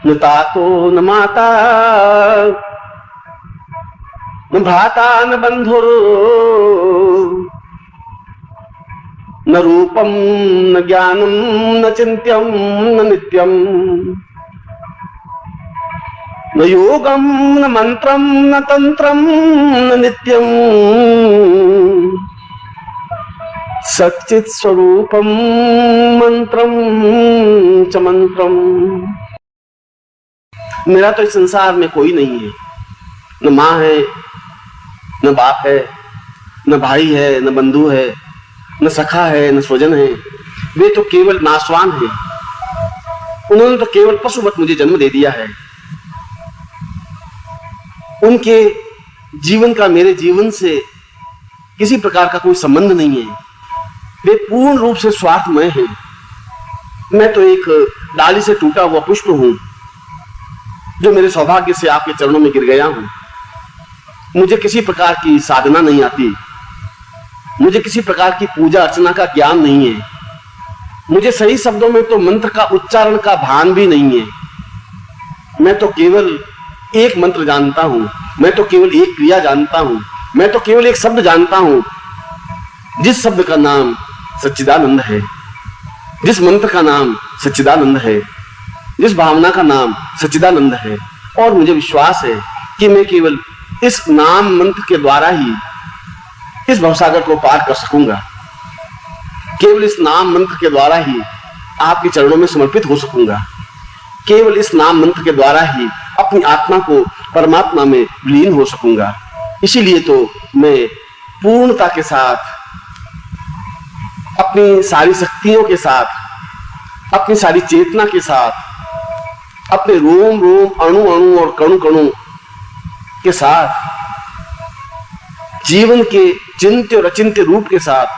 न तातो न माता न भ्राता न बंधुर न रूपम न ज्ञानम न चिंत्यम न नित्यम न योगम न मंत्रम न तंत्रम न नित्यम सच्चित स्वरूपम मंत्रम च मंत्रम। मेरा तो इस संसार में कोई नहीं है, न माँ है न बाप है न भाई है न बंधु है न सखा है न स्वजन है। वे तो केवल नाशवान है। उन्होंने तो केवल पशुवत मुझे जन्म दे दिया है। उनके जीवन का मेरे जीवन से किसी प्रकार का कोई संबंध नहीं है। वे पूर्ण रूप से स्वार्थमय हैं। मैं तो एक डाली से टूटा हुआ पुष्प हूं जो मेरे सौभाग्य से आपके चरणों में गिर गया हूं। मुझे किसी प्रकार की साधना नहीं आती, मुझे किसी प्रकार की पूजा अर्चना का ज्ञान नहीं है। मुझे सही शब्दों में तो मंत्र का उच्चारण का भान भी नहीं है। मैं तो केवल एक मंत्र जानता हूं, मैं तो केवल एक क्रिया जानता हूं, मैं तो केवल एक शब्द जानता हूं, जिस शब्द का नाम सच्चिदानंद है, जिस मंत्र का नाम सच्चिदानंद है, जिस भावना का नाम सच्चिदानंद है। और मुझे विश्वास है कि मैं केवल इस नाम मंत्र के द्वारा ही इस भवसागर को पार कर सकूंगा। केवल इस नाम मंत्र के द्वारा ही आपके चरणों में समर्पित हो सकूंगा। केवल इस नाम मंत्र के द्वारा ही अपनी आत्मा को परमात्मा में विलीन हो सकूंगा। इसीलिए तो मैं पूर्णता के साथ, अपनी सारी शक्तियों के साथ, अपनी सारी चेतना के साथ, अपने रोम रोम अणु अणु और कणु कणु के साथ, जीवन के चिंत्य और अचिंत्य रूप के साथ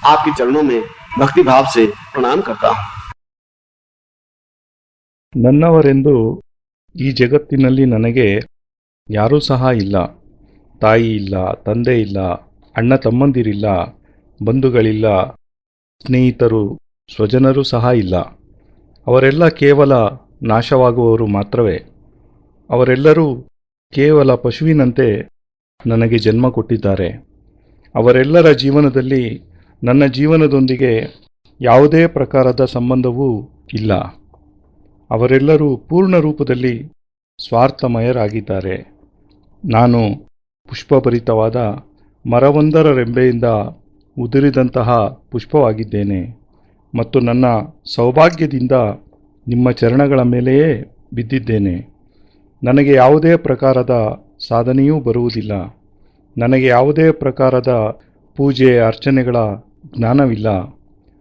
आपके चरणों में भक्ति भाव से प्रणाम करता हूं। ನನ್ನವರೆಂದು ಈ ಜಗತ್ತಿನಲ್ಲಿ ನನಗೆ ಯಾರೂ ಸಹ ಇಲ್ಲ. ತಾಯಿ ಇಲ್ಲ, ತಂದೆ ಇಲ್ಲ, ಅಣ್ಣ ತಮ್ಮಂದಿರಿಲ್ಲ, ಬಂಧುಗಳಿಲ್ಲ, ಸ್ನೇಹಿತರು ಸ್ವಜನರು ಸಹ ಇಲ್ಲ. ಅವರೆಲ್ಲ ಕೇವಲ ನಾಶವಾಗುವವರು ಮಾತ್ರವೇ. ಅವರೆಲ್ಲರೂ ಕೇವಲ ಪಶುವಿನಂತೆ ನನಗೆ ಜನ್ಮ ಕೊಟ್ಟಿದ್ದಾರೆ. ಅವರೆಲ್ಲರ ಜೀವನದಲ್ಲಿ ನನ್ನ ಜೀವನದೊಂದಿಗೆ ಯಾವುದೇ ಪ್ರಕಾರದ ಸಂಬಂಧವೂ ಇಲ್ಲ. ಅವರೆಲ್ಲರೂ ಪೂರ್ಣ ರೂಪದಲ್ಲಿ ಸ್ವಾರ್ಥಮಯರಾಗಿದ್ದಾರೆ. ನಾನು ಪುಷ್ಪಭರಿತವಾದ ಮರವೊಂದರ ರೆಂಬೆಯಿಂದ ಉದುರಿದಂತಹ ಪುಷ್ಪವಾಗಿದ್ದೇನೆ ಮತ್ತು ನನ್ನ ಸೌಭಾಗ್ಯದಿಂದ ನಿಮ್ಮ ಚರಣಗಳ ಮೇಲೆಯೇ ಬಿದ್ದಿದ್ದೇನೆ. ನನಗೆ ಯಾವುದೇ ಪ್ರಕಾರದ ಸಾಧನೆಯೂ ಬರುವುದಿಲ್ಲ. ನನಗೆ ಯಾವುದೇ ಪ್ರಕಾರದ ಪೂಜೆ ಅರ್ಚನೆಗಳ ಜ್ಞಾನವಿಲ್ಲ.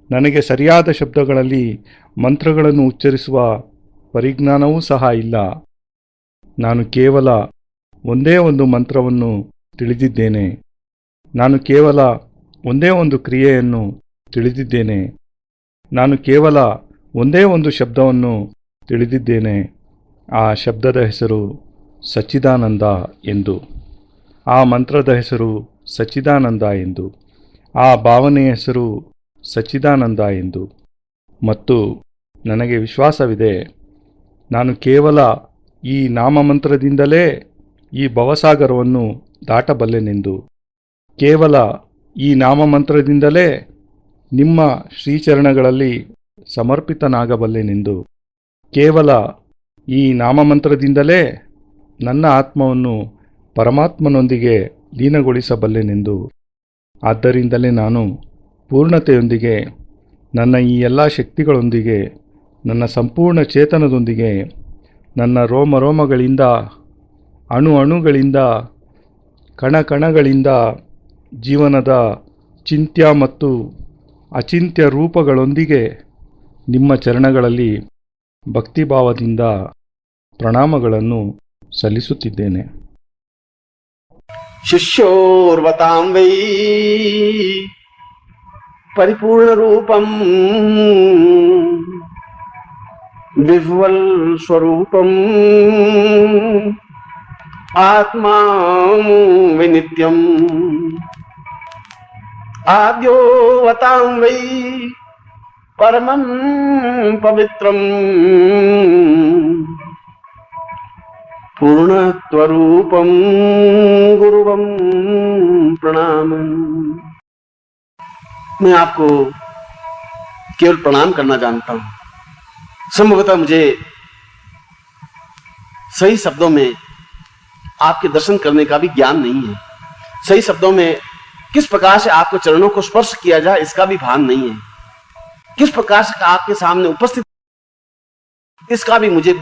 ನನಗೆ ಸರಿಯಾದ ಶಬ್ದಗಳಲ್ಲಿ ಮಂತ್ರಗಳನ್ನು ಉಚ್ಚರಿಸುವ ಪರಿಜ್ಞಾನವೂ ಸಹ ಇಲ್ಲ. ನಾನು ಕೇವಲ ಒಂದೇ ಒಂದು ಮಂತ್ರವನ್ನು ತಿಳಿದಿದ್ದೇನೆ. ನಾನು ಕೇವಲ ಒಂದೇ ಒಂದು ಕ್ರಿಯೆಯನ್ನು ತಿಳಿದಿದ್ದೇನೆ. ನಾನು ಕೇವಲ ಒಂದೇ ಒಂದು ಶಬ್ದವನ್ನು ತಿಳಿದಿದ್ದೇನೆ. ಆ ಶಬ್ದದ ಹೆಸರು ಸಚ್ಚಿದಾನಂದ ಎಂದು, ಆ ಮಂತ್ರದ ಹೆಸರು ಸಚ್ಚಿದಾನಂದ ಎಂದು, ಆ ಭಾವನೆಯ ಹೆಸರು ಸಚ್ಚಿದಾನಂದ ಎಂದು. ಮತ್ತು ನನಗೆ ವಿಶ್ವಾಸವಿದೆ, ನಾನು ಕೇವಲ ಈ ನಾಮಮಂತ್ರದಿಂದಲೇ ಈ ಭವಸಾಗರವನ್ನು ದಾಟಬಲ್ಲೆನೆಂದು. ಕೇವಲ ಈ ನಾಮಮಂತ್ರದಿಂದಲೇ ನಿಮ್ಮ ಶ್ರೀಚರಣಗಳಲ್ಲಿ ಸಮರ್ಪಿತನಾಗಬಲ್ಲೆನೆಂದು. ಕೇವಲ ಈ ನಾಮಮಂತ್ರದಿಂದಲೇ ನನ್ನ ಆತ್ಮವನ್ನು ಪರಮಾತ್ಮನೊಂದಿಗೆ ಲೀನಗೊಳಿಸಬಲ್ಲೆನೆಂದು. ಆದ್ದರಿಂದಲೇ ನಾನು ಪೂರ್ಣತೆಯೊಂದಿಗೆ, ನನ್ನ ಈ ಎಲ್ಲ ಶಕ್ತಿಗಳೊಂದಿಗೆ, ನನ್ನ ಸಂಪೂರ್ಣ ಚೇತನದೊಂದಿಗೆ, ನನ್ನ ರೋಮರೋಮಗಳಿಂದ, ಅಣು ಅಣುಗಳಿಂದ, ಕಣಕಣಗಳಿಂದ, ಜೀವನದ ಚಿಂತ್ಯ ಮತ್ತು ಅಚಿಂತ್ಯ ರೂಪಗಳೊಂದಿಗೆ ನಿಮ್ಮ ಚರಣಗಳಲ್ಲಿ ಭಕ್ತಿಭಾವದಿಂದ ಪ್ರಣಾಮಗಳನ್ನು ಸಲ್ಲಿಸುತ್ತಿದ್ದೇನೆ. ಶಿಷ್ಯೋರ್ವತಾಂ ವೈ ಪರಿಪೂರ್ಣ ರೂಪಂ ವಿಹ್ವಲ್ ಸ್ವರೂಪಂ ಆತ್ಮಾ ವಿನಿತ್ಯಂ ಆದ್ಯೋವತಾಂ ವೈ परमं पवित्रं पूर्णत्वरूपं गुरुवं प्रणामम्। मैं आपको केवल प्रणाम करना जानता हूं। संभवतः मुझे सही शब्दों में आपके दर्शन करने का भी ज्ञान नहीं है। सही शब्दों में किस प्रकार से आपके चरणों को स्पर्श किया जाए इसका भी भान नहीं है। किस प्रकार से आपके सामने उपस्थित इसका भी मुझे,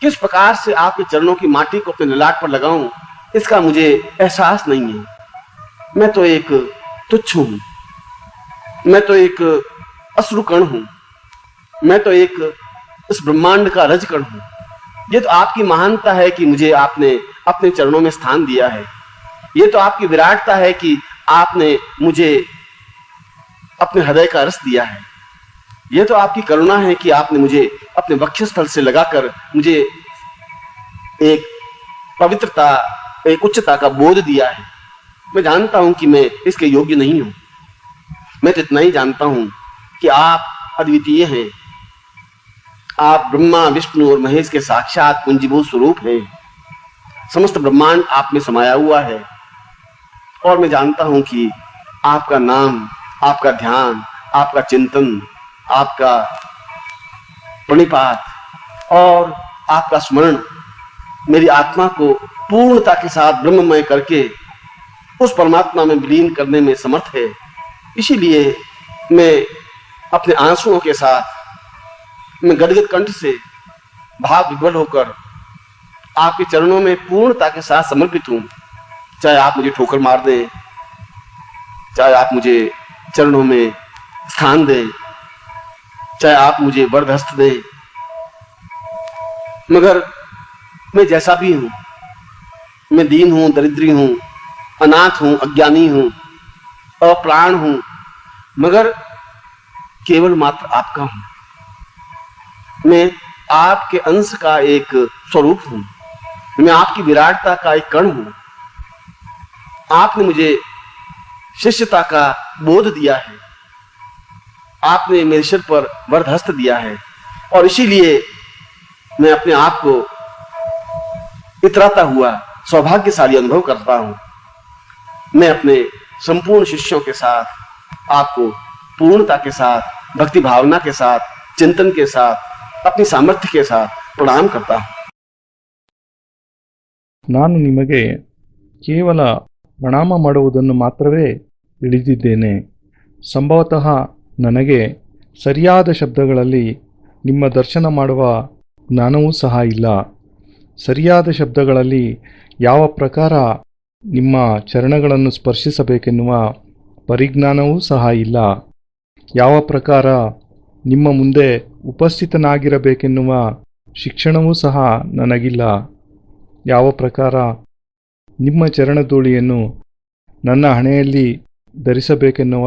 किस प्रकार से आपके चरणों की माटी को अपने ललाट पर लगाऊं इसका मुझे एहसास नहीं है। मैं तो एक तुच्छ हूं, मैं तो एक अश्रुकण हूं, मैं तो एक इस ब्रह्मांड का रजकण हूं। ये तो आपकी महानता है कि मुझे आपने अपने चरणों में स्थान दिया है। ये तो आपकी विराटता है कि आपने मुझे अपने हृदय का रस दिया है। यह तो आपकी करुणा है कि आपने मुझे अपने वक्षस्थल से लगाकर मुझे एक पवित्रता, एक उच्चता का बोध दिया है। मैं जानता हूं कि मैं इसके योग्य नहीं हूं। मैं तो इतना ही जानता हूं कि आप अद्वितीय हैं। आप ब्रह्मा, विष्णु और महेश के साक्षात पुंजीभूत स्वरूप हैं। समस्त ब्रह्मांड आप में समाया हुआ है और मैं जानता हूं कि आपका नाम, आपका ध्यान, आपका चिंतन, आपका प्रणिपात और आपका स्मरण मेरी आत्मा को पूर्णता के साथ ब्रह्ममय करके उस परमात्मा में विलीन करने में समर्थ है। इसीलिए मैं अपने आंसुओं के साथ, मैं गदगद कंठ से भाव विभोर होकर आपके चरणों में पूर्णता के साथ समर्पित हूं। चाहे आप मुझे ठोकर मार दें, चाहे आप मुझे चरणों में स्थान दें, चाहे आप मुझे वरदहस्त दें, मगर मैं जैसा भी हूं, मैं दीन हूं, दरिद्री हूं, अनाथ हूं, अज्ञानी हूं, अप्राण हूं, मगर केवल मात्र आपका हूं। मैं आपके अंश का एक स्वरूप हूं। मैं आपकी विराटता का एक कण हूं। आपने मुझे शिष्यता का बोध दिया है। आपने मेरे सिर पर वरदहस्त दिया है और इसीलिए मैं अपने आप को इतराता हुआ सौभाग्यशाली अनुभव करता हूं। मैं अपने संपूर्ण शिष्यों के साथ आपको पूर्णता के साथ, भक्ति भावना के साथ, चिंतन के साथ, अपनी सामर्थ्य के साथ प्रणाम करता हूं। ನಾನು ನಿಮಗೆ ಕೇವಲ ಪ್ರಣಾಮ ಮಾಡುವುದನ್ನು ಮಾತ್ರವೇ ತಿಳಿದಿದ್ದೇನೆ. ಸಂಭವತಃ ನನಗೆ ಸರಿಯಾದ ಶಬ್ದಗಳಲ್ಲಿ ನಿಮ್ಮ ದರ್ಶನ ಮಾಡುವ ಜ್ಞಾನವೂ ಸಹ ಇಲ್ಲ. ಸರಿಯಾದ ಶಬ್ದಗಳಲ್ಲಿ ಯಾವ ಪ್ರಕಾರ ನಿಮ್ಮ ಚರಣಗಳನ್ನು ಸ್ಪರ್ಶಿಸಬೇಕೆನ್ನುವ ಪರಿಜ್ಞಾನವೂ ಸಹ ಇಲ್ಲ. ಯಾವ ಪ್ರಕಾರ ನಿಮ್ಮ ಮುಂದೆ ಉಪಸ್ಥಿತನಾಗಿರಬೇಕೆನ್ನುವ ಶಿಕ್ಷಣವೂ ಸಹ ನನಗಿಲ್ಲ. ಯಾವ ಪ್ರಕಾರ ನಿಮ್ಮ ಚರಣಧೂಳಿಯನ್ನು ನನ್ನ ಹಣೆಯಲ್ಲಿ ಧರಿಸಬೇಕೆನ್ನುವ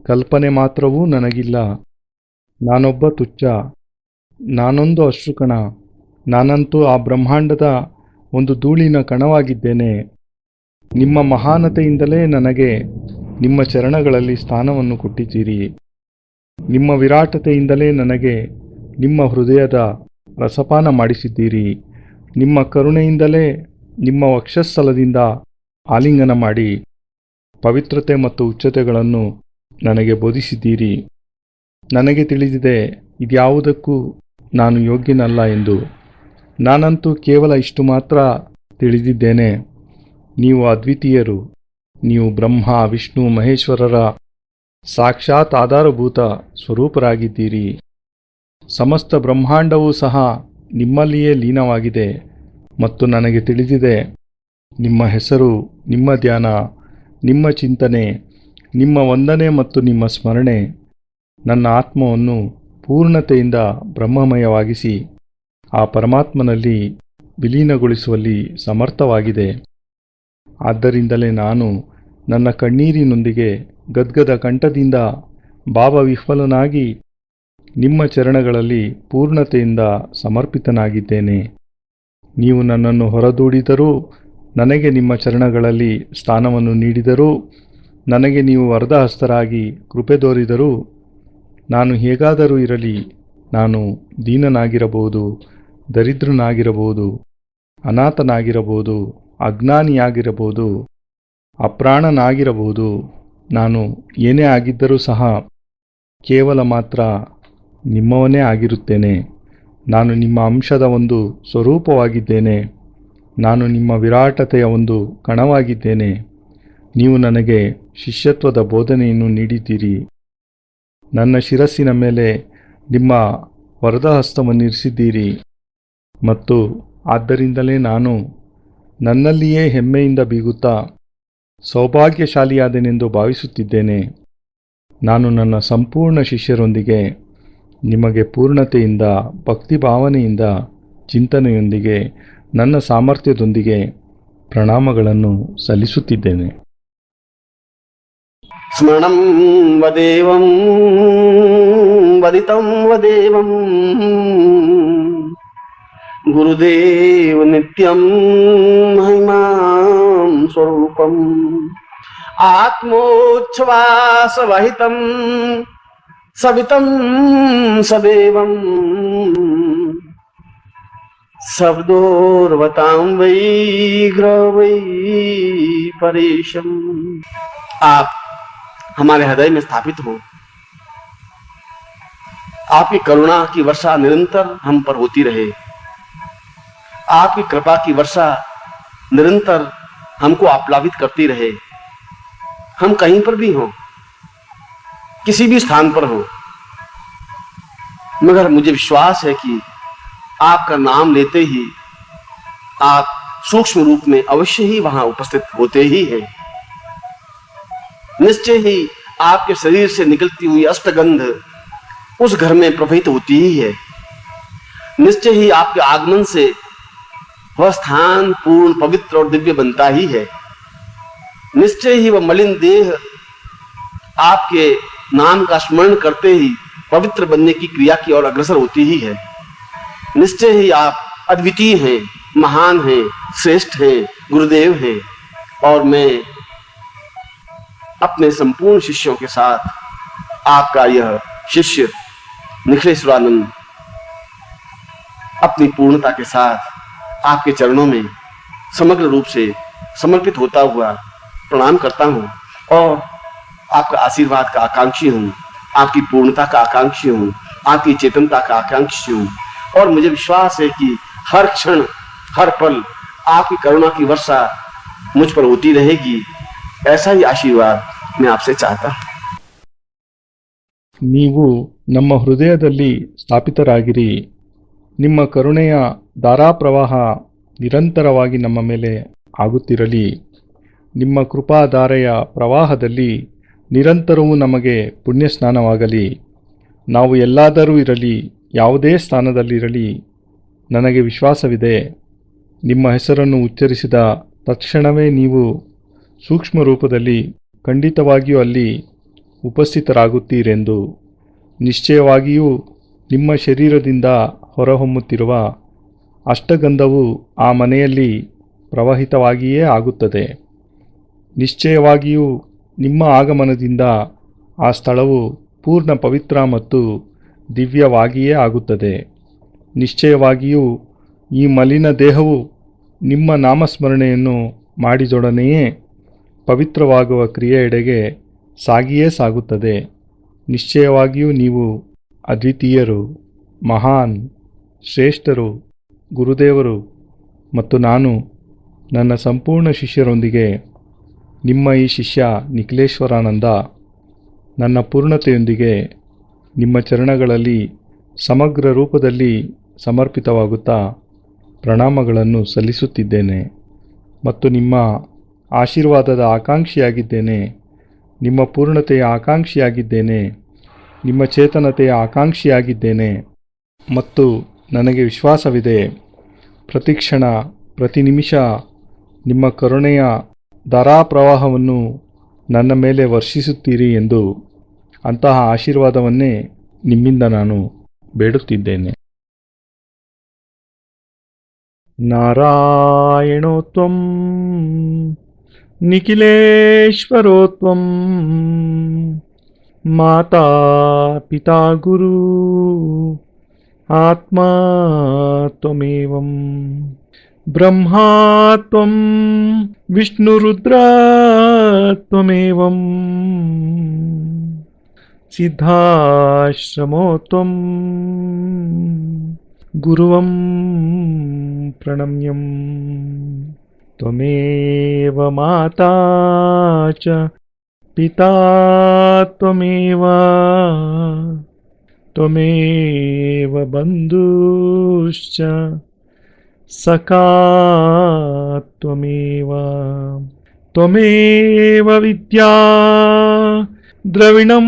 ಕಲ್ಪನೆ ಮಾತ್ರವೂ ನನಗಿಲ್ಲ. ನಾನೊಬ್ಬ ತುಚ್ಛ, ನಾನೊಂದು ಅಶ್ರುಕಣ. ನಾನಂತೂ ಆ ಬ್ರಹ್ಮಾಂಡದ ಒಂದು ಧೂಳಿನ ಕಣವಾಗಿದ್ದೇನೆ. ನಿಮ್ಮ ಮಹಾನತೆಯಿಂದಲೇ ನನಗೆ ನಿಮ್ಮ ಚರಣಗಳಲ್ಲಿ ಸ್ಥಾನವನ್ನು ಕೊಟ್ಟಿದ್ದೀರಿ. ನಿಮ್ಮ ವಿರಾಟತೆಯಿಂದಲೇ ನನಗೆ ನಿಮ್ಮ ಹೃದಯದ ರಸಪಾನ ಮಾಡಿಸಿದ್ದೀರಿ. ನಿಮ್ಮ ಕರುಣೆಯಿಂದಲೇ ನಿಮ್ಮ ವಕ್ಷಸ್ಥಲದಿಂದ ಆಲಿಂಗನ ಮಾಡಿ ಪವಿತ್ರತೆ ಮತ್ತು ಉಚ್ಚತೆಗಳನ್ನು ನನಗೆ ಬೋಧಿಸಿದ್ದೀರಿ. ನನಗೆ ತಿಳಿದಿದೆ ಇದ್ಯಾವುದಕ್ಕೂ ನಾನು ಯೋಗ್ಯನಲ್ಲ ಎಂದು. ನಾನಂತೂ ಕೇವಲ ಇಷ್ಟು ಮಾತ್ರ ತಿಳಿದಿದ್ದೇನೆ, ನೀವು ಅದ್ವಿತೀಯರು. ನೀವು ಬ್ರಹ್ಮ, ವಿಷ್ಣು, ಮಹೇಶ್ವರರ ಸಾಕ್ಷಾತ್ ಆಧಾರಭೂತ ಸ್ವರೂಪರಾಗಿದ್ದೀರಿ. ಸಮಸ್ತ ಬ್ರಹ್ಮಾಂಡವೂ ಸಹ ನಿಮ್ಮಲ್ಲಿಯೇ ಲೀನವಾಗಿದೆ ಮತ್ತು ನನಗೆ ತಿಳಿದಿದೆ ನಿಮ್ಮ ಹೆಸರು, ನಿಮ್ಮ ಧ್ಯಾನ, ನಿಮ್ಮ ಚಿಂತನೆ, ನಿಮ್ಮ ವಂದನೆ ಮತ್ತು ನಿಮ್ಮ ಸ್ಮರಣೆ ನನ್ನ ಆತ್ಮವನ್ನು ಪೂರ್ಣತೆಯಿಂದ ಬ್ರಹ್ಮಮಯವಾಗಿಸಿ ಆ ಪರಮಾತ್ಮನಲ್ಲಿ ವಿಲೀನಗೊಳಿಸುವಲ್ಲಿ ಸಮರ್ಥವಾಗಿದೆ. ಆದ್ದರಿಂದಲೇ ನಾನು ನನ್ನ ಕಣ್ಣೀರಿನೊಂದಿಗೆ ಗದ್ಗದ ಕಂಠದಿಂದ ಭಾವವಿಹ್ವಲನಾಗಿ ನಿಮ್ಮ ಚರಣಗಳಲ್ಲಿ ಪೂರ್ಣತೆಯಿಂದ ಸಮರ್ಪಿತನಾಗಿದ್ದೇನೆ. ನೀವು ನನ್ನನ್ನು ಹೊರದೂಡಿದರೂ, ನನಗೆ ನಿಮ್ಮ ಚರಣಗಳಲ್ಲಿ ಸ್ಥಾನವನ್ನು ನೀಡಿದರೂ, ನನಗೆ ನೀವು ವರದಹಸ್ತರಾಗಿ ಕೃಪೆ ತೋರಿದರೂ ನಾನು ಹೇಗಾದರೂ ಇರಲಿ, ನಾನು ದೀನನಾಗಿರಬಹುದು, ದರಿದ್ರನಾಗಿರಬಹುದು, ಅನಾಥನಾಗಿರಬಹುದು, ಅಜ್ಞಾನಿಯಾಗಿರಬಹುದು, ಅಪ್ರಾಣನಾಗಿರಬಹುದು, ನಾನು ಏನೇ ಆಗಿದ್ದರೂ ಸಹ ಕೇವಲ ಮಾತ್ರ ನಿಮ್ಮವನೇ ಆಗಿರುತ್ತೇನೆ. ನಾನು ನಿಮ್ಮ ಅಂಶದ ಒಂದು ಸ್ವರೂಪವಾಗಿದ್ದೇನೆ. ನಾನು ನಿಮ್ಮ ವಿರಾಟತೆಯ ಒಂದು ಕಣವಾಗಿದ್ದೇನೆ. ನೀವು ನನಗೆ ಶಿಷ್ಯತ್ವದ ಬೋಧನೆಯನ್ನು ನೀಡಿದ್ದೀರಿ. ನನ್ನ ಶಿರಸ್ಸಿನ ಮೇಲೆ ನಿಮ್ಮ ವರದ ಹಸ್ತವನ್ನಿರಿಸಿದ್ದೀರಿ ಮತ್ತು ಆದ್ದರಿಂದಲೇ ನಾನು ನನ್ನಲ್ಲಿಯೇ ಹೆಮ್ಮೆಯಿಂದ ಬೀಗುತ್ತಾ ಸೌಭಾಗ್ಯಶಾಲಿಯಾದೆನೆಂದು ಭಾವಿಸುತ್ತಿದ್ದೇನೆ. ನಾನು ನನ್ನ ಸಂಪೂರ್ಣ ಶಿಷ್ಯರೊಂದಿಗೆ ನಿಮಗೆ ಪೂರ್ಣತೆಯಿಂದ, ಭಕ್ತಿಭಾವನೆಯಿಂದ, ಚಿಂತನೆಯೊಂದಿಗೆ, ನನ್ನ ಸಾಮರ್ಥ್ಯದೊಂದಿಗೆ ಪ್ರಣಾಮಗಳನ್ನು ಸಲ್ಲಿಸುತ್ತಿದ್ದೇನೆ. ಸ್ಮರಣಂ ವದೇವಂ ವದಿತಂ ವದೇವಂ ಗುರುದೇವ ನಿತ್ಯಂ ಮಹಿಮಾಂ ಸ್ವರೂಪಂ ಆತ್ಮೋಚ್ಛ್ವಾಸ ವಹಿತಂ ಸವಿತಂ ಸದೇವಂ शब्दोर्वतां वै ग्रवै परेशम। आप हमारे हृदय में स्थापित हो। आपकी करुणा की वर्षा निरंतर हम पर होती रहे। आपकी कृपा की वर्षा निरंतर हमको आप्लावित करती रहे। हम कहीं पर भी हों, किसी भी स्थान पर हों, मगर मुझे विश्वास है कि आपका नाम लेते ही आप सूक्ष्म रूप में अवश्य ही वहां उपस्थित होते ही हैं। निश्चय ही आपके शरीर से निकलती हुई अष्टगंध उस घर में प्रवाहित होती ही है। निश्चय ही आपके आगमन से वह स्थान पूर्ण, पवित्र और दिव्य बनता ही है। निश्चय ही वह मलिन देह आपके नाम का स्मरण करते ही पवित्र बनने की क्रिया की ओर अग्रसर होती ही है। निश्चय ही आप अद्वितीय हैं, महान हैं, श्रेष्ठ हैं, गुरुदेव हैं। और मैं अपने संपूर्ण शिष्यों के साथ आपका यह शिष्य निखिलेश्वरानंद अपनी पूर्णता के साथ आपके चरणों में समग्र रूप से समर्पित होता हुआ प्रणाम करता हूँ और आपका आशीर्वाद का आकांक्षी हूँ, आपकी पूर्णता का आकांक्षी हूँ, आपकी चेतनता का आकांक्षी हूँ। और मुझे विश्वास है कि हर क्षण, हर पल आपकी करुणा की वर्षा मुझ पर होती रहेगी। ऐसा ही आशीर्वाद मैं आपसे चाहता हूँ। ನೀವು ನಮ್ಮ ಹೃದಯದಲ್ಲಿ ಸ್ಥಾಪಿತರಾಗಿರಿ. ನಿಮ್ಮ ಕರುಣೆಯ ಧಾರಾಪ್ರವಾಹ ನಿರಂತರವಾಗಿ ನಮ್ಮ ಮೇಲೆ ಆಗುತ್ತಿರಲಿ. ನಿಮ್ಮ ಕೃಪಾಧಾರೆಯ ಪ್ರವಾಹದಲ್ಲಿ ನಿರಂತರವೂ ನಮಗೆ ಪುಣ್ಯ ಸ್ನಾನವಾಗಲಿ. ನಾವು ಎಲ್ಲಾದರೂ ಇರಲಿ, ಯಾವುದೇ ಸ್ಥಾನದಲ್ಲಿರಲಿ, ನನಗೆ ವಿಶ್ವಾಸವಿದೆ, ನಿಮ್ಮ ಹೆಸರನ್ನು ಉಚ್ಚರಿಸಿದ ತಕ್ಷಣವೇ ನೀವು ಸೂಕ್ಷ್ಮ ರೂಪದಲ್ಲಿ ಖಂಡಿತವಾಗಿಯೂ ಅಲ್ಲಿ ಉಪಸ್ಥಿತರಾಗುತ್ತೀರೆಂದು. ನಿಶ್ಚಯವಾಗಿಯೂ ನಿಮ್ಮ ಶರೀರದಿಂದ ಹೊರಹೊಮ್ಮುತ್ತಿರುವ ಅಷ್ಟಗಂಧವು ಆ ಮನೆಯಲ್ಲಿ ಪ್ರವಾಹಿತವಾಗಿಯೇ ಆಗುತ್ತದೆ. ನಿಶ್ಚಯವಾಗಿಯೂ ನಿಮ್ಮ ಆಗಮನದಿಂದ ಆ ಸ್ಥಳವು ಪೂರ್ಣ ಪವಿತ್ರ ಮತ್ತು ದಿವ್ಯವಾಗಿಯೇ ಆಗುತ್ತದೆ. ನಿಶ್ಚಯವಾಗಿಯೂ ಈ ಮಲಿನ ದೇಹವು ನಿಮ್ಮ ನಾಮಸ್ಮರಣೆಯನ್ನು ಮಾಡಿದೊಡನೆಯೇ ಪವಿತ್ರವಾಗುವ ಕ್ರಿಯೆಯೆಡೆಗೆ ಸಾಗಿಯೇ ಸಾಗುತ್ತದೆ. ನಿಶ್ಚಯವಾಗಿಯೂ ನೀವು ಅದ್ವಿತೀಯರು, ಮಹಾನ್, ಶ್ರೇಷ್ಠರು, ಗುರುದೇವರು ಮತ್ತು ನಾನು ನನ್ನ ಸಂಪೂರ್ಣ ಶಿಷ್ಯರೊಂದಿಗೆ ನಿಮ್ಮ ಈ ಶಿಷ್ಯ ನಿಖಿಲೇಶ್ವರಾನಂದ ನನ್ನ ಪೂರ್ಣತೆಯೊಂದಿಗೆ ನಿಮ್ಮ ಚರಣಗಳಲ್ಲಿ ಸಮಗ್ರ ರೂಪದಲ್ಲಿ ಸಮರ್ಪಿತವಾಗುತ್ತಾ ಪ್ರಣಾಮಗಳನ್ನು ಸಲ್ಲಿಸುತ್ತಿದ್ದೇನೆ ಮತ್ತು ನಿಮ್ಮ ಆಶೀರ್ವಾದದ ಆಕಾಂಕ್ಷಿಯಾಗಿದ್ದೇನೆ. ನಿಮ್ಮ ಪೂರ್ಣತೆಯ ಆಕಾಂಕ್ಷಿಯಾಗಿದ್ದೇನೆ. ನಿಮ್ಮ ಚೇತನತೆಯ ಆಕಾಂಕ್ಷಿಯಾಗಿದ್ದೇನೆ ಮತ್ತು ನನಗೆ ವಿಶ್ವಾಸವಿದೆ, ಪ್ರತಿಕ್ಷಣ, ಪ್ರತಿ ನಿಮಿಷ ನಿಮ್ಮ ಕರುಣೆಯ ಧಾರಾಪ್ರವಾಹವನ್ನು ನನ್ನ ಮೇಲೆ ವರ್ಷಿಸುತ್ತೀರಿ ಎಂದು. ಅಂತಹ ಆಶೀರ್ವಾದವನ್ನೇ ನಿಮ್ಮಿಂದ ನಾನು ಬೇಡುತ್ತಿದ್ದೇನೆ. ನಾರಾಯಣೋತ್ವಂ ನಿಖಿಲೇಶ್ವರೋತ್ವಂ माता पिता गुरु आत्मा त्वमेवं ब्रह्मा त्वं विष्णुरुद्रा त्वमेवं सिद्धाश्रमो त्वं गुरुवं प्रणम्यं त्वमेव माता च पिता त्वमेव त्वमेव बन्धुश्च सखा त्वमेव त्वमेव विद्या द्रविणं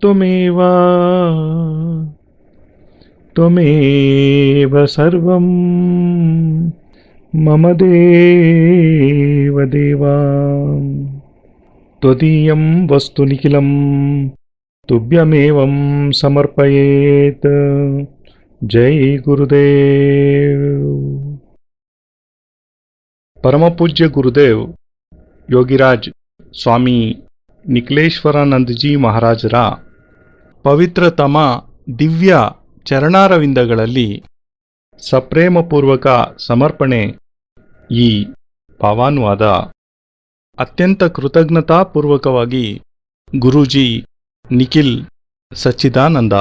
त्वमेव त्वमेव सर्वं मम देवदेवा त्वदीयं वस्तु निखिलं तुभ्यमेवं समर्पयेत्। जय गुरुदेव। परमपूज्य गुरुदेव ಯೋಗಿರಾಜ್ ಸ್ವಾಮಿ ನಿಖಿಲೇಶ್ವರಾನಂದಜಿ ಮಹಾರಾಜರ ಪವಿತ್ರತಮ ದಿವ್ಯ ಚರಣಾರವಿಂದಗಳಲ್ಲಿ ಸಪ್ರೇಮಪೂರ್ವಕ ಸಮರ್ಪಣೆ ಈ ಭಾವಾನುವಾದ ಅತ್ಯಂತ ಕೃತಜ್ಞತಾಪೂರ್ವಕವಾಗಿ ಗುರೂಜಿ ನಿಖಿಲ್ ಸಚ್ಚಿದಾನಂದ